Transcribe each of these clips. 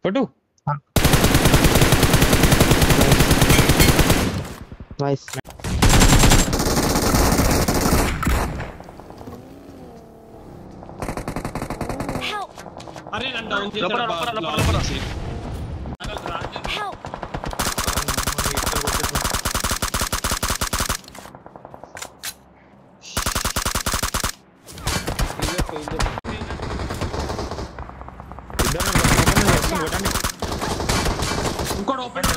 కొట్టు. నైస్. అరే నన్ను డౌన్ చేశాడు. ఇంకోటి ఓపెన్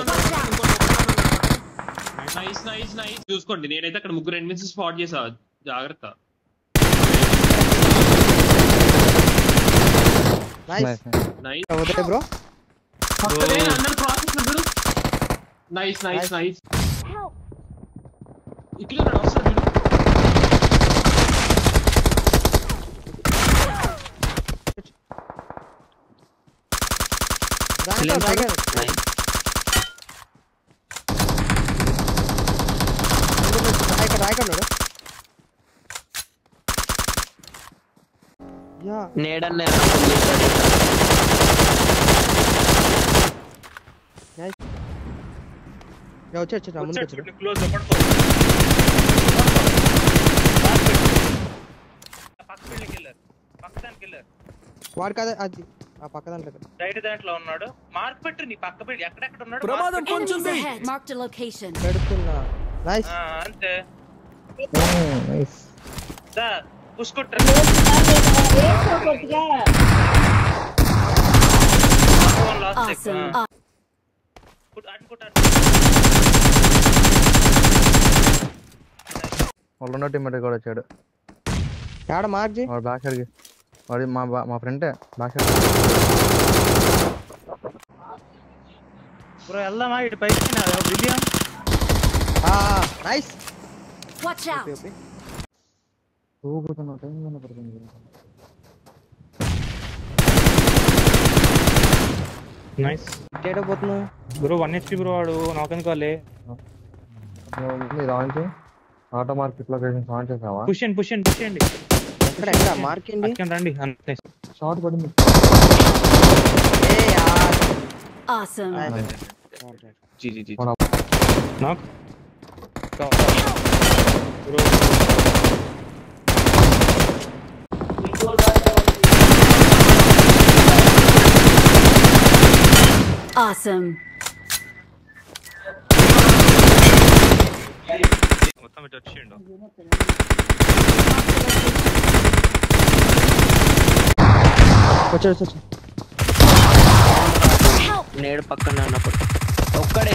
నైస్ నైస్ నైస్. చూసుకోండి నేనైతే అక్కడ ముగ్గురు ఎనిమిస్ స్పాట్ చేసా, జాగ్రత్త. Nice nice okay bro. అందరూ ప్రాసెస్ చూడు. Nice nice nice. ఇక్కడ వస్తాడు చూడు. వాడు కదా అది ఆ పక్క దాంట్లో రైట్ దాంట్లో ఉన్నాడు. మార్క్ పెట్టు నీ పక్క పెట్టి ఎక్కడెక్కడ ఉన్నాడు. ప్రమాదం కొంచెం మార్క్ ద లొకేషన్ పెడుతున్నా. నైస్ అంతే. నైస్ దా పుష్కొట్ట. వాళ్ళ టీమ్మేట్ కూడా వచ్చాడు. యాడ మార్క్ జీ వాడు బ్యాక్ సైడ్కి. వాడి మా ఫ్రెండే బ్యాక్ సైడ్. బ్రో వెళ్దామా ఇటు పైకి? William nice. Watch out. ఊగుతున్నా టైం పడుతుంది. నైస్ పోతున్నా బ్రో. 1 HP bro. వాడు నాకెందుకు వాళ్ళే. Ranchi auto market location on చేసావా? పుష్ చేయండి. ఎక్కడ ఎక్కడ మార్క్ ఏంది? అక్కడ రండి. అంతే షార్ట్ పడింది. ఏ యార్ awesome. G G G. Knock bro. Awesome. మొత్తం ఇటు వచ్చిండు. వచ్చాడు. నేడు పక్కన ఉన్నప్పుడు ఒక్కడే.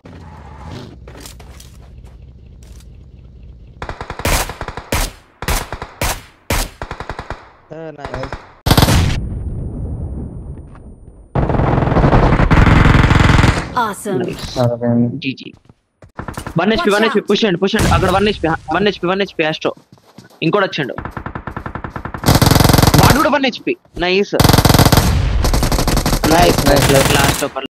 Nice. Awesome. GG. 1 HP push అండి. అక్కడ 1 HP ఆస్ట్రో. ఇంకోటి వచ్చాడు. వాడు కూడా 1 HP. Nice last